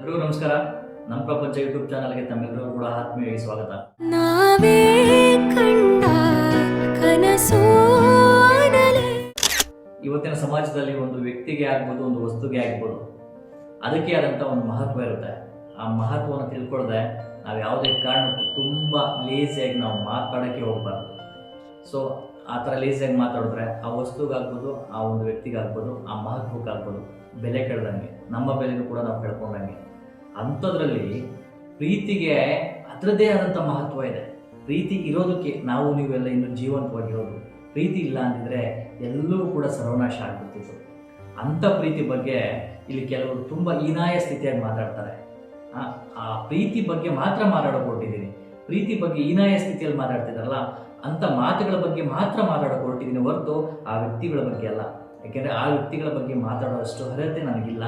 ಎಲ್ರಿಗೂ ನಮಸ್ಕಾರ. ನಮ್ಮ ಪ್ರಪಂಚ ಯೂಟ್ಯೂಬ್ ಚಾನಲ್ಗೆ ತಮ್ಮೆಲ್ಲರಿಗೂ ಕೂಡ ಆತ್ಮೀಯವಾಗಿ ಸ್ವಾಗತ. ನಾವೇ ಕಂಡ ಕನಸು ಇವತ್ತಿನ ಸಮಾಜದಲ್ಲಿ ಒಂದು ವ್ಯಕ್ತಿಗೆ ಆಗ್ಬೋದು, ಒಂದು ವಸ್ತುಗೆ ಆಗ್ಬೋದು, ಅದಕ್ಕೆ ಆದಂಥ ಒಂದು ಮಹತ್ವ ಇರುತ್ತೆ. ಆ ಮಹತ್ವವನ್ನು ತಿಳ್ಕೊಳ್ಳದೆ ನಾವು ಯಾವುದೇ ಕಾರಣಕ್ಕೂ ತುಂಬ ಲೇಸಿಯಾಗಿ ನಾವು ಮಾತಾಡೋಕ್ಕೆ ಹೋಗ್ಬಾರ್ದು. ಸೊ ಆ ಥರ ಲೇಸಿಯಾಗಿ ಮಾತಾಡಿದ್ರೆ ಆ ವಸ್ತುಗಾಗ್ಬೋದು, ಆ ಒಂದು ವ್ಯಕ್ತಿಗಾಗ್ಬೋದು, ಆ ಮಹತ್ವಕ್ಕಾಗ್ಬೋದು ಬೆಲೆ ಕಳೆದಂಗೆ, ನಮ್ಮ ಬೆಲೆನೂ ಕೂಡ ನಾವು ಕಳ್ಕೊಂಡಂಗೆ. ಅಂಥದ್ರಲ್ಲಿ ಪ್ರೀತಿಗೆ ಅದರದ್ದೇ ಆದಂಥ ಮಹತ್ವ ಇದೆ. ಪ್ರೀತಿ ಇರೋದಕ್ಕೆ ನಾವು ನೀವೆಲ್ಲ ಇನ್ನು ಜೀವಂತವಾಗಿರೋದು. ಪ್ರೀತಿ ಇಲ್ಲ ಅಂದಿದ್ರೆ ಎಲ್ಲವೂ ಕೂಡ ಸರ್ವನಾಶ ಆಗ್ಬಿಡ್ತಿತ್ತು. ಅಂಥ ಪ್ರೀತಿ ಬಗ್ಗೆ ಇಲ್ಲಿ ಕೆಲವರು ತುಂಬ ಹೀನಾಯ ಸ್ಥಿತಿಯಾಗಿ ಮಾತಾಡ್ತಾರೆ. ಆ ಪ್ರೀತಿ ಬಗ್ಗೆ ಮಾತ್ರ ಮಾತಾಡೋಕೆ ಪ್ರೀತಿ ಬಗ್ಗೆ ಹೀನಾಯ ಸ್ಥಿತಿಯಲ್ಲಿ ಮಾತಾಡ್ತಿದ್ದಾರಲ್ಲ, ಅಂಥ ಮಾತುಗಳ ಬಗ್ಗೆ ಮಾತ್ರ ಮಾತಾಡೋಕೆ ಹೊರಟಿದ್ದೀನಿ ಹೊರತು ಆ ವ್ಯಕ್ತಿಗಳ ಬಗ್ಗೆ ಅಲ್ಲ. ಯಾಕೆಂದರೆ ಆ ವ್ಯಕ್ತಿಗಳ ಬಗ್ಗೆ ಮಾತಾಡೋಷ್ಟು ಅರ್ಹತೆ ನನಗಿಲ್ಲ.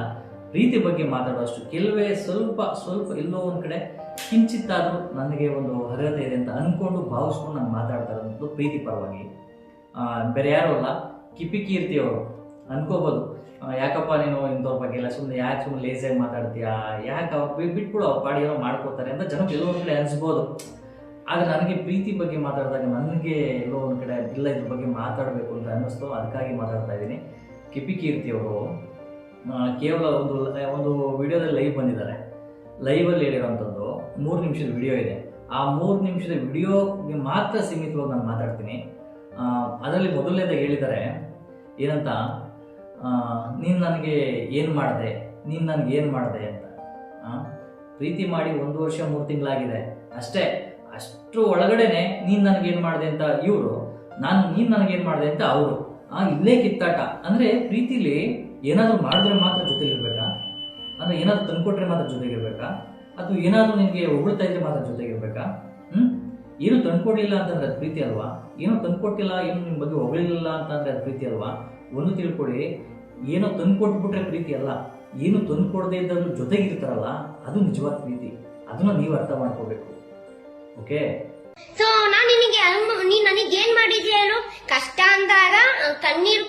ಪ್ರೀತಿ ಬಗ್ಗೆ ಮಾತಾಡೋಷ್ಟು ಕೆಲವೇ ಸ್ವಲ್ಪ ಎಲ್ಲೋ ಒಂದು ಕಡೆ ಕಿಂಚಿತ್ತಾದರೂ ನನಗೆ ಒಂದು ಅರ್ಹತೆ ಇದೆ ಅಂತ ಅಂದ್ಕೊಂಡು ಭಾವಿಸ್ಕೊಂಡು ನಾನು ಮಾತಾಡ್ತಾ ಇರೋದು ಪ್ರೀತಿ ಪರವಾಗಿ. ಬೇರೆ ಯಾರೂ ಅಲ್ಲ, ಕಿಪಿ ಕೀರ್ತಿಯವರು ಅನ್ಕೋಬೋದು, ಯಾಕಪ್ಪ ನೀನು ಇಂಥವ್ರ ಬಗ್ಗೆ ಎಲ್ಲ ಸುಮ್ಮನೆ ಲೇಸಿಯಾಗಿ ಮಾತಾಡ್ತೀಯಾ, ಯಾಕೆ ಅವ್ರು ಬಿಟ್ಬಿಡು, ಅವ್ರ ಪಾಡಿ ಏನೋ ಮಾಡ್ಕೋತಾರೆ ಅಂತ ಜನಕ್ಕೆ ಎಲ್ಲೋ ಒಂದು ಕಡೆ ಅನಿಸ್ಬೋದು. ಆದರೆ ನನಗೆ ಪ್ರೀತಿ ಬಗ್ಗೆ ಮಾತಾಡಿದಾಗ ನನಗೆ ಎಲ್ಲೋ ಒಂದು ಕಡೆ ಇಲ್ಲ ಇದ್ರ ಬಗ್ಗೆ ಮಾತಾಡಬೇಕು ಅಂತ ಅನ್ನಿಸ್ತು. ಅದಕ್ಕಾಗಿ ಮಾತಾಡ್ತಾ ಇದ್ದೀನಿ. ಕಿಪಿ ಕೀರ್ತಿಯವರು ಕೇವಲ ಒಂದು ವಿಡಿಯೋದಲ್ಲಿ ಲೈವ್ ಬಂದಿದ್ದಾರೆ. ಲೈವಲ್ಲಿ ಹೇಳಿರೋವಂಥದ್ದು 3 ನಿಮಿಷದ ವಿಡಿಯೋ ಇದೆ. ಆ 3 ನಿಮಿಷದ ವಿಡಿಯೋಗೆ ಮಾತ್ರ ಸೀಮಿತವಾಗಿ ನಾನು ಮಾತಾಡ್ತೀನಿ. ಅದರಲ್ಲಿ ಮೊದಲನೇದಾಗಿ ಹೇಳಿದ್ದಾರೆ ಏನಂತ, ನೀನು ನನಗೆ ಏನು ಮಾಡಿದೆ ಅಂತ. ಪ್ರೀತಿ ಮಾಡಿ 1 ವರ್ಷ 3 ತಿಂಗಳಾಗಿದೆ ಅಷ್ಟೇ. ಅಷ್ಟರ ಒಳಗಡೆನೆ ನೀನು ನನಗೇನು ಮಾಡಿದೆ ಅಂತ ಇವರು, ನೀನು ನನಗೇನು ಮಾಡಿದೆ ಅಂತ ಅವರು. ಇಲ್ಲೇ ಕಿತ್ತಾಟ. ಅಂದರೆ ಪ್ರೀತಿಲಿ ಏನಾದರೂ ಮಾಡಿದ್ರೆ ಮಾತ್ರ ಜೊತೆಗಿರ್ಬೇಕಾ? ಅಂದರೆ ಏನಾದರೂ ತಂದುಕೊಟ್ರೆ ಮಾತ್ರ ಜೊತೆಗಿರ್ಬೇಕಾ? ಅಥವಾ ಏನಾದರೂ ನಿನಗೆ ಹೊಗಳ್ತಾ ಇದ್ರೆ ಮಾತ್ರ ಜೊತೆಗಿರ್ಬೇಕಾ? ಏನು ತಂದುಕೊಡ್ಲಿಲ್ಲ ಅಂತಂದ್ರೆ ಅದು ಪ್ರೀತಿ ಅಲ್ವಾ? ಏನೋ ತಂದುಕೊಟ್ಟಿಲ್ಲ, ಏನು ನಿಮ್ಮ ಬಗ್ಗೆ ಹೊಗಳಿಲ್ಲ ಅಂತಂದರೆ ಅದು ಪ್ರೀತಿ ಅಲ್ವಾ? ಒಂದು ತಿಳ್ಕೊಳ್ಳಿ, ಏನೋ ತಂದುಕೊಟ್ಬಿಟ್ರೆ ಪ್ರೀತಿ ಅಲ್ಲ. ಏನು ತಂದುಕೊಡದೆ ಇದ್ದವ್ರು ಜೊತೆಗಿರ್ತಾರಲ್ಲ, ಅದು ನಿಜವಾದ ಪ್ರೀತಿ. ಅದನ್ನ ನೀವು ಅರ್ಥ ಮಾಡ್ಕೋಬೇಕು. ಓಕೆ? ಸೊ ನಾನು ನೀನ್ ನನಗೆ ಏನ್ ಮಾಡಿದ್ಯಾ ಹೇಳು? ಕಷ್ಟ ಅಂದಾಗ ಕಣ್ಣೀರ್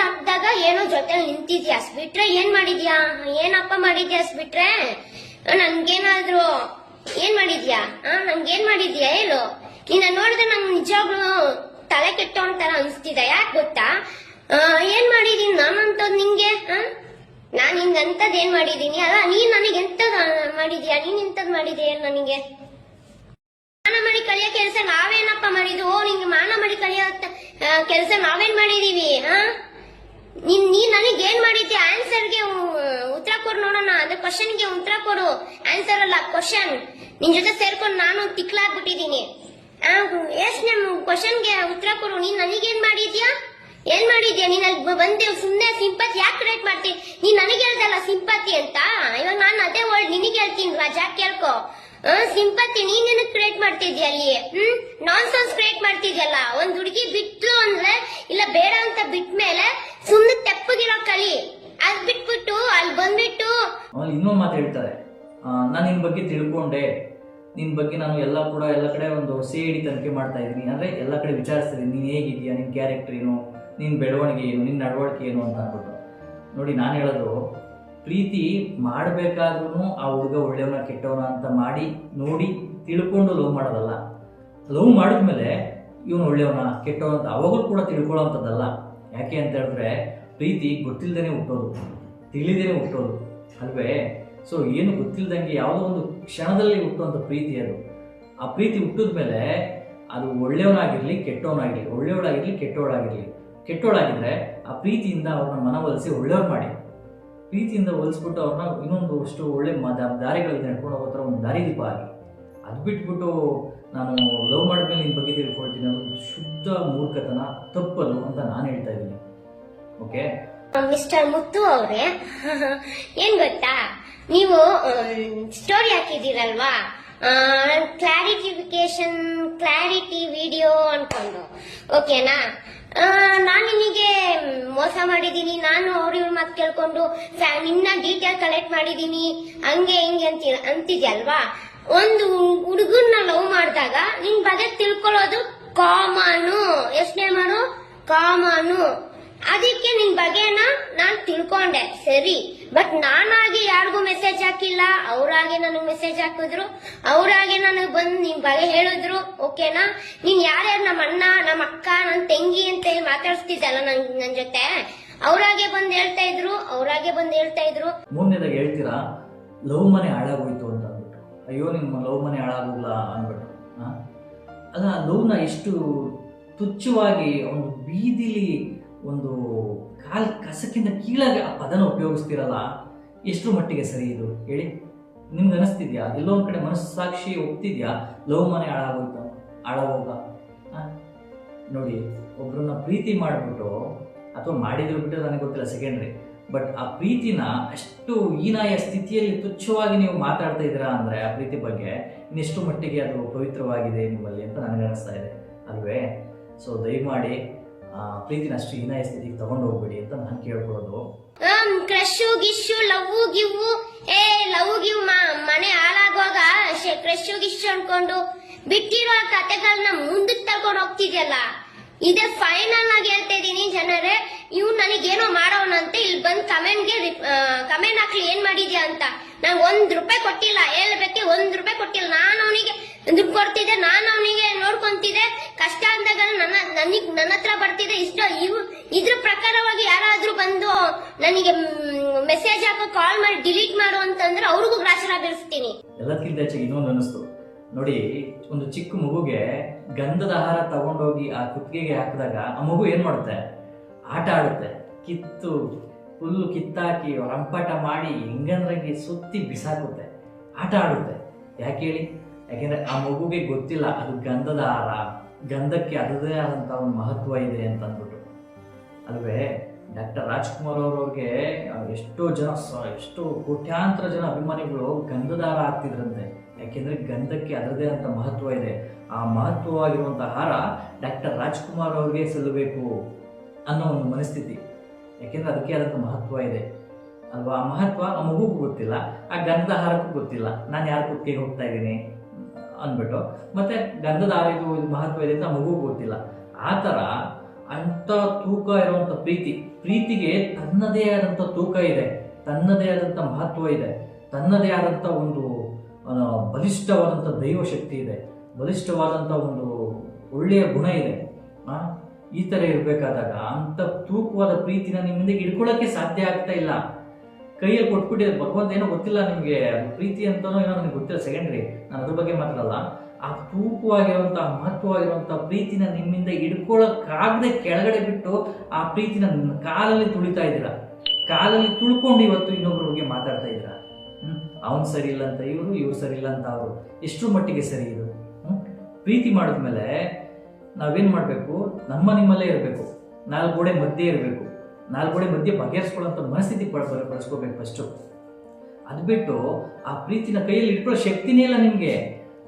ಹಾಕ್ದಾಗ ಏನೋ ಜೊತೆ ನಿಂತಿದ್ಯಾ, ಬಿಟ್ರೆ ಏನ್ ಮಾಡಿದ್ಯಾ? ಏನಪ್ಪ ಮಾಡಿದ್ಯಾ ಬಿಟ್ರೆ? ನನ್ಗೇನಾದ್ರು ಏನ್ ಮಾಡಿದ್ಯಾ? ನನ್ಗೇನ್ ಮಾಡಿದ್ಯಾ ಹೇಳು? ನಿನ್ನ ನೋಡಿದ್ರೆ ನಂಗೆ ನಿಜವಾಗ್ಲು ತಲೆ ಕೆಟ್ಟವನ್ ತರ ಅನ್ಸ್ತಿದೆ. ಯಾಕೆ ಗೊತ್ತಾ? ಏನ್ ಮಾಡಿದೀನಿ ನಾನಂತದ್ ನಿಂಗೆ? ನಾನ್ ಹಿಂಗಂತದ್ ಏನ್ ಮಾಡಿದೀನಿ? ಅಲ್ಲ, ನೀನ್ ನನಗೆ ಎಂತದ್ ಮಾಡಿದ್ಯಾ? ನೀನ್ ಎಂತದ್ ಮಾಡಿದ್ಯಾ ನನಗೆ? ಮಾನ ಮಾಡಿ ಕಲಿಯೋ ಕೆಲಸ ನಾವೇನಪ್ಪ ಮಾಡಿದ್ವು? ನಿಂಗೆ ಮಾನ ಮಾಡಿ ಕಲಿಯೋ ಕೆಲಸ ನಾವೇನ್ ಮಾಡಿದೀವಿ? ನೀನ್ ನನಗೆ ಏನ್ ಮಾಡಿದ್ಯಾ? ಆನ್ಸರ್ಗೆ ಉತ್ತರ ಕೊಡು ನೋಡೋಣ. ಅದೇ ಕ್ವಶನ್ಗೆ ಉತ್ತರ ಕೊಡು, ಆನ್ಸರ್ ಅಲ್ಲ ಕ್ವಶನ್. ನಿನ್ ಜೊತೆ ಸೇರ್ಕೊಂಡು ನಾನು ತಿಕ್ಲಾಗ್ಬಿಟ್ಟಿದೀನಿ. ಯೋಚನೆ ಕ್ವಶನ್ಗೆ ಉತ್ತರ ಕೊಡು. ನೀನ್ ನನಗೇನ್ ಮಾಡಿದ್ಯಾ? ನೀನ್ ಅಲ್ಲಿ ಬಂದೆ ಸುಮ್ನೆ ಸಿಂಪತಿ ಯಾಕೆ ಕ್ರಿಯೇಟ್ ಮಾಡ್ತೀನಿ? ನೀನ್ ನನಗೆ ಹೇಳ್ದಲ್ಲ ಸಿಂಪತಿ ಅಂತ. ಇವಾಗ ನಾನು ಅದೇ ವರ್ಡ್ ನಿನಗೆ ಹೇಳ್ತೀನಿ, ರಾಜಾ ಕೇಳ್ಕೊ. ಸಿಂಪತಿ ನೀನ್ ಕ್ರಿಯೇಟ್ ಮಾಡ್ತಿದ್ಯಾ ಅಲ್ಲಿ? ನಾನ್ ಸೆನ್ಸ್ ಕ್ರಿಯೇಟ್ ಮಾಡ್ತಿದ್ಯಲ್ಲ. ಒಂದ್ ಹುಡುಗಿ ಬಿಟ್ಲು ಅಂದ್ರೆ ಇಲ್ಲ ಬೇಡ ಅಂತ ಬಿಟ್ಮೇಲೆ ಸುಮ್ನೆ ತೆಪ್ಪಗಿರೋ ಕಲಿ. ಅದ್ ಬಿಟ್ಬಿಟ್ಟು ಅಲ್ಲಿ ಬಂದ್ಬಿಟ್ಟು ಇನ್ನೊಂದು ಮಾತು ಹೇಳ್ತಾರೆ, ನಾನು ನಿನ್ ಬಗ್ಗೆ ತಿಳ್ಕೊಂಡೆ, ನಿನ್ ಬಗ್ಗೆ ನಾನು ಎಲ್ಲ ಕಡೆ ಒಂದು CID ತನಿಖೆ ಮಾಡ್ತಾ ಇದ್ದೀನಿ. ಅಂದ್ರೆ ಎಲ್ಲ ಕಡೆ ವಿಚಾರಿಸ್ತೀನಿ, ನೀನ್ ಹೇಗಿದ್ಯಾ, ನಿನ್ ಕ್ಯಾರೆಕ್ಟರ್ ಏನು, ನಿನ್ ಬೆಳವಣಿಗೆ ಏನು, ನಿನ್ ನಡವಳಿಕೆ ಏನು ಅಂತ ಅನ್ಬಿಟ್ಟು. ನೋಡಿ, ನಾನು ಹೇಳೋದು, ಪ್ರೀತಿ ಮಾಡಬೇಕಾದ್ರೂ ಆ ಹುಡುಗ ಒಳ್ಳೆಯವನ ಕೆಟ್ಟವನ ಅಂತ ಮಾಡಿ ನೋಡಿ ತಿಳ್ಕೊಂಡು ಲವ್ ಮಾಡೋದಲ್ಲ. ಲವ್ ಮಾಡಿದ್ಮೇಲೆ ಇವನು ಒಳ್ಳೆಯವನ ಕೆಟ್ಟವನ ಅಂತ ಅವಾಗಲೂ ಕೂಡ ತಿಳ್ಕೊಳ್ಳೋವಂಥದ್ದಲ್ಲ. ಯಾಕೆ ಅಂತ ಹೇಳಿದ್ರೆ ಪ್ರೀತಿ ಗೊತ್ತಿಲ್ಲದೇನೆ ಹುಟ್ಟೋದು, ತಿಳಿದೇನೆ ಹುಟ್ಟೋದು ಅಲ್ವೇ? ಸೊ ಏನು ಗೊತ್ತಿಲ್ಲದಂಗೆ ಯಾವುದೋ ಒಂದು ಕ್ಷಣದಲ್ಲಿ ಹುಟ್ಟುವಂಥ ಪ್ರೀತಿ ಅದು. ಆ ಪ್ರೀತಿ ಹುಟ್ಟಿದ್ಮೇಲೆ ಅದು ಒಳ್ಳೆಯವನಾಗಿರಲಿ ಕೆಟ್ಟವನಾಗಿರಲಿ, ಒಳ್ಳೆಯವಳಾಗಿರಲಿ ಕೆಟ್ಟವಳಾಗಿದ್ರೆ ಆ ಪ್ರೀತಿಯಿಂದ ಅವ್ರನ್ನ ಮನವೊಲಿಸಿ ಒಳ್ಳೆಯವ್ರು ಮಾಡಿ, ಪ್ರೀತಿಯಿಂದ ಹೋಲಿಸ್ಬಿಟ್ಟು ಅವ್ರನ್ನ ಇನ್ನೊಂದು ಅಷ್ಟು ಒಳ್ಳೆ ದಾರಿಗಳಲ್ಲಿ ನಡ್ಕೊಂಡು ಹೋಗೋ ಥರ ಒಂದು ದಾರಿದೀಪ ಆಗಿ. ಅದು ಬಿಟ್ಬಿಟ್ಟು ನಾನು ಲವ್ ಮಾಡಿದ್ಮೇಲೆ ನಿನ್ನ ಬಗ್ಗೆ ತಿಳ್ಕೊಳ್ತೀನಿ, ಅದು ಶುದ್ಧ ಮೂರ್ಖತನ, ತಪ್ಪದು ಅಂತ ನಾನು ಹೇಳ್ತಾ ಇದ್ದೀನಿ. ಓಕೆ ಮಿಸ್ಟರ್ ಮುತ್ತು ಅವ್ರೆ, ಏನ್ ಗೊತ್ತಾ, ನೀವು ಸ್ಟೋರಿ ಹಾಕಿದ್ದೀರಲ್ವಾ, ಕ್ಲಾರಿಟಿ ವಿಡಿಯೋ ಅನ್ಕೊಂಡು, ಓಕೆನಾ? ನಾನು ನಿನಗೆ ಮೋಸ ಮಾಡಿದೀನಿ, ನಾನು ಇವ್ರ ಮಾತು ಕೇಳ್ಕೊಂಡು ನಿನ್ನ ಡೀಟೇಲ್ ಕಲೆಕ್ಟ್ ಮಾಡಿದೀನಿ, ಹಂಗೆ ಹಿಂಗೆ ಅಂತಿದ್ಯಲ್ವಾ? ಒಂದು ಹುಡುಗನ್ನ ಲವ್ ಮಾಡಿದಾಗ ನಿನ್ ಬಗ್ಗೆ ತಿಳ್ಕೊಳ್ಳೋದು ಕಾಮನು. ಯೋಚನೆ ಮಾಡು, ಕಾಮನು. ಅದಕ್ಕೆ ನಿನ್ ಬಗ್ಗೆನ ನಾನ್ ತಿಳ್ಕೊಂಡೆ ಸರಿ, ಬಟ್ ನಾನಾಗಿ ಯಾರಿಗೂ ಮೆಸೇಜ್ ಹಾಕಿಲ್ಲ, ಅವ್ರಾಗೆ ನನಗ್ ಮೆಸೇಜ್ ಹಾಕಿದ್ರು, ಅವ್ರಾಗೆ ನನಗ್ ಬಂದ್ ನಿಮ್ ಬಗ್ಗೆ ಹೇಳಿದ್ರು. ಓಕೆನಾ, ನೀನ್ ಯಾರ್ಯಾರು ನಮ್ಮ ಅಣ್ಣ, ನಮ್ಮ ಅಕ್ಕ, ನನ್ ತಂಗಿ ಅಂತ ಹೇಳಿ ಮಾತಾಡ್ಸ್ತಿದ್ದಲ್ಲ ನನ್ ಜೊತೆ, ಅವ್ರಾಗೆ ಬಂದ್ ಹೇಳ್ತಾ ಇದ್ರು. ಮೂರನೇದಾಗಿ ಹೇಳ್ತೀರಾ ಲವ್ ಮನೆ ಹಾಳಾಗೋಯ್ತು ಅಂತ ಅಂದ್ಬಿಟ್ಟು, ಅಯ್ಯೋ ನಿಮ್ಮ ಲವ್ ಮನೆ ಹಾಳಾಗೋಗ್ಲ ಅಂದ್ಬಿಟ್ಟು. ಅಲ್ಲ, ಲವ್ನ ಎಷ್ಟು ತುಚ್ಛವಾಗಿ ಒಂದು ಬೀದಿಲಿ ಒಂದು ಕಾಲ್ ಕಸಕ್ಕಿಂತ ಕೀಳಾಗಿ ಆ ಪದನ ಉಪಯೋಗಿಸ್ತಿರಲ್ಲ, ಎಷ್ಟು ಮಟ್ಟಿಗೆ ಸರಿ ಇದು ಹೇಳಿ? ನಿಮ್ಗೆ ಅನಿಸ್ತಿದ್ಯಾ? ಎಲ್ಲೋ ಒಂದ್ ಕಡೆ ಮನಸ್ಸಾಕ್ಷಿ ಒಪ್ತಿದ್ಯಾ ಲವ್ ಮನೆ ಹಾಳಾಗೋಗ? ನೋಡಿ, ಒಬ್ರನ್ನ ಪ್ರೀತಿ ಮಾಡಿಬಿಟ್ಟು ಅಥವಾ ಮಾಡಿದ್ರು ಬಿಟ್ಟರೆ ನನಗೆ ಗೊತ್ತಿಲ್ಲ, ಸೆಕೆಂಡ್ರಿ, ಬಟ್ ಆ ಪ್ರೀತಿನ ಅಷ್ಟು ಹೀನಾಯ ಸ್ಥಿತಿಯಲ್ಲಿ ತುಚ್ಛವಾಗಿ ನೀವು ಮಾತಾಡ್ತಾ ಇದ್ದೀರಾ ಅಂದರೆ ಆ ಪ್ರೀತಿ ಬಗ್ಗೆ ಇನ್ನೆಷ್ಟು ಮಟ್ಟಿಗೆ ಅದು ಪವಿತ್ರವಾಗಿದೆ ನಿಮ್ಮಲ್ಲಿ ಅಂತ ನನಗೆ ಅನಿಸ್ತಾ ಇದೆ ಅಲ್ವೇ? ಸೊ ದಯಮಾಡಿ ಪ್ರೀತಿನ ಅಷ್ಟು ಹೀನಾಯ ಸ್ಥಿತಿಗೆ ತಗೊಂಡು ಹೋಗ್ಬೇಡಿ ಅಂತ ನಾನು ಕೇಳ್ಕೊಳ್ಳೋದು. ಕ್ರಶು ಗಿಶು ಲವ್ ಗಿವ್ ಮನೆ ಹಾಳಾಗುವಾಗ ಕ್ರಶು ಗಿಶು ಅನ್ಕೊಂಡು ಬಿಟ್ಟಿರೋ ಕತೆಗಳನ್ನ ಮುಂದಕ್ಕೆ ತಗೊಂಡು ಹೋಗ್ತಿದ್ಯಲ್ಲ, ಇದೇ ಫೈನಲ್ ಆಗಿ ಹೇಳ್ತಾ ಇದೀನಿ ಜನರೇ, ಇವ್ ನನಗೇನೋ ಮಾಡೋನಂತೆ ಇಲ್ಲಿ ಬಂದ್ ಕಮೆಂಟ್ ಹಾಕ್ಲಿ ಏನ್ ಮಾಡಿದ್ಯಾ ಅಂತ. ನಾನು ₹1 ಕೊಟ್ಟಿಲ್ಲ, ಹೇಳ್ಬೇಕೆ ₹1 ಕೊಟ್ಟಿಲ್ಲ. ನಾನು ಅವನಿಗೆ ದುಡ್ಡು ಕೊಡ್ತಿದ್ದೆ, ನಾನು ಅವನಿಗೆ ನೋಡ್ಕೊಂತಿದ್ದೆ, ಕಷ್ಟ ಅಂದಾಗ ನನ್ನ ಹತ್ರ ಬರ್ತಿದ್ದೆ. ಇದ್ರ ಪ್ರಕಾರವಾಗಿ ಯಾರಾದ್ರೂ ಬಂದು ನನಗೆ ಮೆಸೇಜ್ ಹಾಕೋ, ಕಾಲ್ ಮಾಡಿ ಡಿಲೀಟ್ ಮಾಡು ಅಂತಂದ್ರೆ ಅವ್ರಿಗೂ ಗ್ರಾಚಾರ ಬೀಳಿಸ್ತೀನಿ. ಎಲ್ಲದಕ್ಕಿಂತ ಹೆಚ್ಚಾಗಿ ಇನ್ನೊಂದು ಅನಿಸ್ತು ನೋಡಿ, ಒಂದು ಚಿಕ್ಕ ಮಗುಗೆ ಗಂಧದ ಆಹಾರ ತಗೊಂಡೋಗಿ ಆ ಕುತ್ತಿಗೆಗೆ ಹಾಕಿದಾಗ ಆ ಮಗು ಏನ್ ಮಾಡುತ್ತೆ? ಆಟ ಆಡುತ್ತೆ. ಫುಲ್ಲು ಕಿತ್ತಾಕಿ ರಂಪಾಟ ಮಾಡಿ ಹೆಂಗಂದ್ರಂಗೆ ಸುತ್ತಿ ಬಿಸಾಕುತ್ತೆ, ಆಟ ಆಡುತ್ತೆ. ಯಾಕೆ ಹೇಳಿ? ಯಾಕೆಂದ್ರೆ ಆ ಮಗುಗೆ ಗೊತ್ತಿಲ್ಲ ಅದು ಗಂಧದ ಆಹಾರ, ಗಂಧಕ್ಕೆ ಅದರದೇ ಆದಂತ ಒಂದು ಮಹತ್ವ ಇದೆ ಅಂತ ಅಂದ್ಬಿಟ್ಟು ಅಲ್ವೇ? ಡಾಕ್ಟರ್ ರಾಜ್ಕುಮಾರ್ ಅವ್ರಿಗೆ ಎಷ್ಟೋ ಕೋಟ್ಯಾಂತರ ಜನ ಅಭಿಮಾನಿಗಳು ಗಂಧದ ಹಾರ ಹಾಕ್ತಿದ್ರಂತೆ. ಯಾಕೆಂದ್ರೆ ಗಂಧಕ್ಕೆ ಅದರದೇ ಅಂತ ಮಹತ್ವ ಇದೆ. ಆ ಮಹತ್ವವಾಗಿರುವಂತಹ ಹಾರ ಡಾಕ್ಟರ್ ರಾಜ್ಕುಮಾರ್ ಅವ್ರಿಗೆ ಸಲ್ಲಬೇಕು ಅನ್ನೋ ಒಂದು ಮನಸ್ಥಿತಿ. ಯಾಕೆಂದ್ರೆ ಅದಕ್ಕೆ ಆದಂಥ ಮಹತ್ವ ಇದೆ ಅಲ್ವಾ? ಆ ಮಹತ್ವ ಆ ಮಗುಗೂ ಗೊತ್ತಿಲ್ಲ, ಆ ಗಂಧದ ಹಾರಕ್ಕೂ ಗೊತ್ತಿಲ್ಲ, ನಾನು ಯಾರ ಕುತ್ತಿಗೆ ಹೋಗ್ತಾ ಇದ್ದೀನಿ ಅಂದ್ಬಿಟ್ಟು. ಮತ್ತೆ ಗಂಧದ ಹಾರ ಇದು ಮಹತ್ವ ಇದೆ ಅಂತ ಆ ಮಗುಗೂ ಗೊತ್ತಿಲ್ಲ. ಆ ಥರ ಅಂಥ ತೂಕ ಇರುವಂಥ ಪ್ರೀತಿಗೆ ತನ್ನದೇ ಆದಂಥ ತೂಕ ಇದೆ, ತನ್ನದೇ ಆದಂಥ ಮಹತ್ವ ಇದೆ, ತನ್ನದೇ ಆದಂಥ ಒಂದು ಬಲಿಷ್ಠವಾದಂಥ ದೈವ ಶಕ್ತಿ ಇದೆ, ಬಲಿಷ್ಠವಾದಂಥ ಒಂದು ಒಳ್ಳೆಯ ಗುಣ ಇದೆ. ಈ ಥರ ಇರಬೇಕಾದಾಗ ಅಂಥ ತೂಕವಾದ ಪ್ರೀತಿನ ನಿಮ್ಮಿಂದ ಹಿಡ್ಕೊಳ್ಳೋಕ್ಕೆ ಸಾಧ್ಯ ಆಗ್ತಾ ಇಲ್ಲ. ಕೈಯಲ್ಲಿ ಕೊಟ್ಬಿಟ್ಟಿದೆ ಭಗವಂತ, ಏನೋ ಗೊತ್ತಿಲ್ಲ ನಿಮಗೆ ಪ್ರೀತಿ ಅಂತನೋ ಏನೋ ನನಗೆ ಗೊತ್ತಿಲ್ಲ, ಸೆಕೆಂಡ್ರಿ, ನಾನು ಅದ್ರ ಬಗ್ಗೆ ಮಾತಾಡಲ್ಲ. ಆ ತೂಕವಾಗಿರುವಂಥ ಮಹತ್ವವಾಗಿರುವಂಥ ಪ್ರೀತಿನ ನಿಮ್ಮಿಂದ ಹಿಡ್ಕೊಳ್ಳೋಕ್ಕಾಗದೆ ಕೆಳಗಡೆ ಬಿಟ್ಟು ಆ ಪ್ರೀತಿನ ಕಾಲಲ್ಲಿ ತುಳಿತಾ ಇದ್ದೀರಾ, ಕಾಲಲ್ಲಿ ತುಳ್ಕೊಂಡು ಇವತ್ತು ಇನ್ನೊಬ್ಬರ ಬಗ್ಗೆ ಮಾತಾಡ್ತಾ ಇದ್ದೀರಾ. ಅವನು ಸರಿ ಇಲ್ಲ ಅಂತ ಇವ್ರು ಸರಿ ಇಲ್ಲ ಅಂತ ಅವರು. ಎಷ್ಟು ಮಟ್ಟಿಗೆ ಸರಿ ಇದು? ಪ್ರೀತಿ ಮಾಡಿದ್ಮೇಲೆ ನಾವೇನು ಮಾಡಬೇಕು? ನಿಮ್ಮಲ್ಲೇ ಇರಬೇಕು, 4 ಗೋಡೆ ಮಧ್ಯೆ ಇರಬೇಕು, 4 ಗೋಡೆ ಮಧ್ಯೆ ಬಗೆಹರಿಸ್ಕೊಳ್ಳೋಂಥ ಮನಸ್ಥಿತಿ ಬಳಸ್ಕೋಬೇಕು ಫಸ್ಟು. ಅದು ಬಿಟ್ಟು ಆ ಪ್ರೀತಿನ ಕೈಯಲ್ಲಿ ಇಟ್ಕೊಳ್ಳೋ ಶಕ್ತಿನೇ ಇಲ್ಲ ನಿಮಗೆ.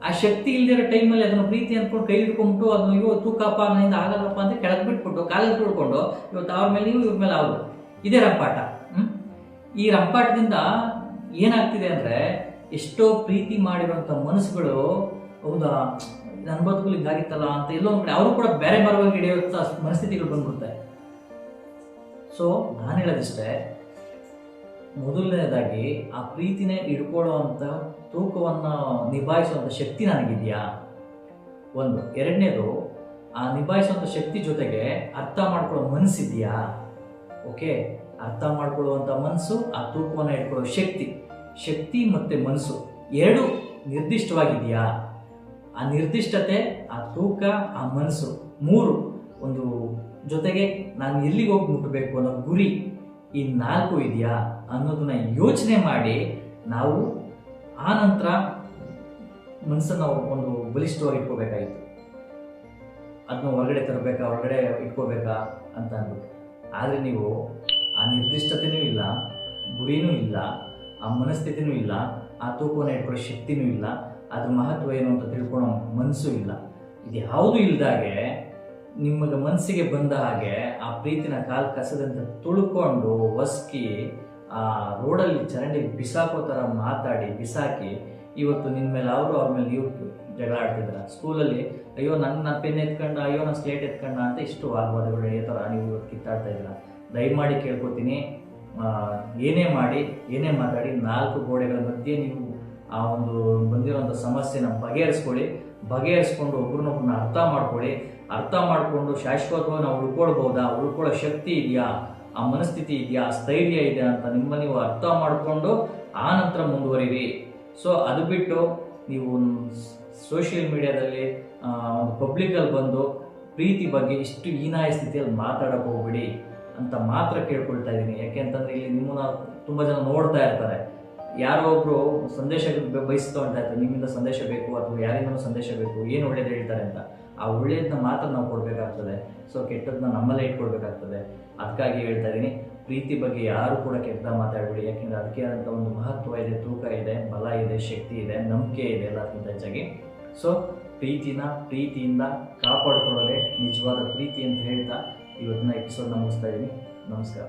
ಆ ಶಕ್ತಿ ಇಲ್ದಿರೋ ಟೈಮಲ್ಲಿ ಅದನ್ನು ಪ್ರೀತಿ ಅಂದ್ಕೊಂಡು ಕೈ ಹಿಡ್ಕೊಂಡ್ಬಿಟ್ಟು ಅದನ್ನು ಇವು ತೂಕಪ್ಪ ನನ್ನಿಂದ ಆಗಲ್ಲಪ್ಪ ಅಂತ ಕೆಳಗೆ ಬಿಟ್ಬಿಟ್ಟು ಕಾಲಲ್ಲಿ ತುಳ್ಕೊಂಡು ಇವತ್ತು ಅವ್ರ ಮೇಲೆ ಇವ್ರ ಮೇಲೆ ಅವರು, ಇದೇ ರಂಪಾಟ. ಈ ರಂಪಾಟದಿಂದ ಏನಾಗ್ತಿದೆ ಅಂದರೆ, ಎಷ್ಟೋ ಪ್ರೀತಿ ಮಾಡಿರುವಂಥ ಮನಸ್ಸುಗಳು, ಹೌದಾ ನನ್ನ ಬದುಕಲ್ಲಿ ಹಿಂಗಾಗಿತ್ತಲ್ಲ ಅಂತ ಎಲ್ಲೋ ಒಂದು ಕಡೆ ಅವರು ಕೂಡ ಬೇರೆ ಮರವಾಗಿ ಹಿಡಿಯುವಂಥ ಮನಸ್ಥಿತಿಗಳು ಬಂದ್ಬಿಡುತ್ತೆ. ಸೊ ನಾನು ಹೇಳೋದಿಷ್ಟೇ, ಮೊದಲನೇದಾಗಿ ಆ ಪ್ರೀತಿನೇ ಹಿಡ್ಕೊಳ್ಳುವಂಥ ತೂಕವನ್ನು ನಿಭಾಯಿಸುವಂಥ ಶಕ್ತಿ ನನಗಿದೆಯಾ ಒಂದು. ಎರಡನೇದು, ಆ ನಿಭಾಯಿಸುವಂಥ ಶಕ್ತಿ ಜೊತೆಗೆ ಅರ್ಥ ಮಾಡ್ಕೊಳ್ಳೋ ಮನಸ್ಸಿದೆಯಾ? ಓಕೆ, ಅರ್ಥ ಮಾಡ್ಕೊಳ್ಳುವಂಥ ಮನಸ್ಸು, ಆ ತೂಕವನ್ನು ಹಿಡ್ಕೊಳ್ಳೋ ಶಕ್ತಿ ಮತ್ತು ಮನಸ್ಸು ಎರಡು ನಿರ್ದಿಷ್ಟವಾಗಿದೆಯಾ? ಆ ನಿರ್ದಿಷ್ಟತೆ, ಆ ತೂಕ, ಆ ಮನಸ್ಸು 3 ಒಂದು ಜೊತೆಗೆ ನಾನು ಎಲ್ಲಿಗೆ ಹೋಗಿ ಮುಟ್ಟಬೇಕು ಅನ್ನೋ ಗುರಿ, ಈ 4 ಇದೆಯಾ ಅನ್ನೋದನ್ನ ಯೋಚನೆ ಮಾಡಿ ನಾವು ಆ ನಂತರ ಮನಸ್ಸನ್ನು ಒಂದು ಬಲಿಷ್ಠವಾಗಿ ಇಟ್ಕೋಬೇಕಾಗಿತ್ತು. ಅದನ್ನ ಹೊರಗಡೆ ತರಬೇಕಾ, ಹೊರಗಡೆ ಇಟ್ಕೋಬೇಕಾ ಅಂತ ಅಂದ್ಬಿಟ್ಟು. ಆದರೆ ನೀವು ಆ ನಿರ್ದಿಷ್ಟತೆಯೂ ಇಲ್ಲ, ಗುರಿನೂ ಇಲ್ಲ, ಆ ಮನಸ್ಥಿತಿನೂ ಇಲ್ಲ, ಆ ತೂಕವನ್ನು ಇಟ್ಕೊಳ್ಳೋ ಶಕ್ತಿನೂ ಇಲ್ಲ, ಅದ್ರ ಮಹತ್ವ ಏನು ಅಂತ ತಿಳ್ಕೊಳ್ಳೋ ಮನಸ್ಸು ಇಲ್ಲ. ಇದು ಯಾವುದೂ ಇಲ್ದಾಗೆ ನಿಮಗೆ ಮನಸ್ಸಿಗೆ ಬಂದ ಹಾಗೆ ಆ ಪ್ರೀತಿನ ಕಾಲು ಕಸದಂತೆ ತುಳ್ಕೊಂಡು ಒಸ್ಕಿ ಆ ರೋಡಲ್ಲಿ ಚರಂಡಿ ಬಿಸಾಕೋ ಥರ ಮಾತಾಡಿ ಬಿಸಾಕಿ ಇವತ್ತು ನಿನ್ನ ಮೇಲೆ ಅವರು, ಅವ್ರ ಮೇಲೆ ನೀವು ಜಗಳ ಆಡ್ತಿದ್ರ. ಸ್ಕೂಲಲ್ಲಿ ಅಯ್ಯೋ ನನ್ನ ಪೆನ್ ಎತ್ಕೊಂಡ, ಅಯ್ಯೋ ನನ್ನ ಸ್ಲೇಟ್ ಎತ್ಕೊಂಡ ಅಂತ ಇಷ್ಟು ವಾಗ್ವಾದಗಳು ನಡೆಯೋ ಥರ ನೀವು ಇವತ್ತು ಕಿತ್ತಾಡ್ತಾ ಇದ್ದೀರ. ದಯಮಾಡಿ ಕೇಳ್ಕೊತೀನಿ, ಏನೇ ಮಾಡಿ ಏನೇ ಮಾತಾಡಿ 4 ಗೋಡೆಗಳ ಮಧ್ಯೆ ನೀವು ಆ ಒಂದು ಬಂದಿರೋಂಥ ಸಮಸ್ಯೆನ ಬಗೆಹರಿಸ್ಕೊಂಡು ಒಬ್ರನ್ನೊಬ್ಬರನ್ನ ಅರ್ಥ ಮಾಡಿಕೊಂಡು ಶಾಶ್ವತವಾಗಿ ನಾವು ಉಳ್ಕೊಳ್ಳೋ ಶಕ್ತಿ ಇದೆಯಾ, ಆ ಮನಸ್ಥಿತಿ ಇದೆಯಾ, ಆ ಸ್ಥೈರ್ಯ ಇದೆಯಾ ಅಂತ ನೀವು ಅರ್ಥ ಮಾಡಿಕೊಂಡು ಆ ನಂತರ ಮುಂದುವರಿರಿ. ಸೊ ಅದು ಬಿಟ್ಟು ನೀವು ಸೋಷಿಯಲ್ ಮೀಡಿಯಾದಲ್ಲಿ ಒಂದು ಪಬ್ಲಿಕಲ್ಲಿ ಬಂದು ಪ್ರೀತಿ ಬಗ್ಗೆ ಇಷ್ಟು ಹೀನಾಯ ಸ್ಥಿತಿಯಲ್ಲಿ ಮಾತಾಡಕ್ಕೆ ಹೋಗ್ಬಿಡಿ ಅಂತ ಮಾತ್ರ ಕೇಳ್ಕೊಳ್ತಾ ಇದ್ದೀನಿ. ಯಾಕೆಂತಂದ್ರೆ ಇಲ್ಲಿ ನಿಮ್ಮನ್ನ ತುಂಬ ಜನ ನೋಡ್ತಾ ಇರ್ತಾರೆ. ಯಾರೋ ಒಬ್ರು ಸಂದೇಶ ಬಯಸ್ಕೊಳ್ತಾ ಇರ್ತಾರೆ, ನಿಮ್ಮಿಂದ ಸಂದೇಶ ಬೇಕು ಅಥವಾ ಯಾರಿಂದನೂ ಸಂದೇಶ ಬೇಕು, ಏನು ಒಳ್ಳೇದು ಹೇಳ್ತಾರೆ ಅಂತ. ಆ ಒಳ್ಳೇದನ್ನ ಮಾತ್ರ ನಾವು ಕೊಡಬೇಕಾಗ್ತದೆ. ಸೊ ಕೆಟ್ಟದನ್ನ ನಮ್ಮಲ್ಲೇ ಇಟ್ಕೊಳ್ಬೇಕಾಗ್ತದೆ. ಅದಕ್ಕಾಗಿ ಹೇಳ್ತಾ ಇದ್ದೀನಿ, ಪ್ರೀತಿ ಬಗ್ಗೆ ಯಾರು ಕೂಡ ಕೆಟ್ಟ ಮಾತಾಡಬೇಡಿ. ಯಾಕೆಂದರೆ ಅದಕ್ಕೆ ಆದಂಥ ಒಂದು ಮಹತ್ವ ಇದೆ, ತೂಕ ಇದೆ, ಬಲ ಇದೆ, ಶಕ್ತಿ ಇದೆ, ನಂಬಿಕೆ ಇದೆ ಎಲ್ಲಕ್ಕಿಂತ ಹೆಚ್ಚಾಗಿ. ಸೊ ಪ್ರೀತಿಯಿಂದ ಕಾಪಾಡಿಕೊಳ್ಳೋದೇ ನಿಜವಾದ ಪ್ರೀತಿ ಅಂತ ಹೇಳ್ತಾ ಇವತ್ತಿನ ಎಪಿಸೋಡ್ನ ಮುಗಿಸ್ತಾ ಇದ್ದೀನಿ. ನಮಸ್ಕಾರ.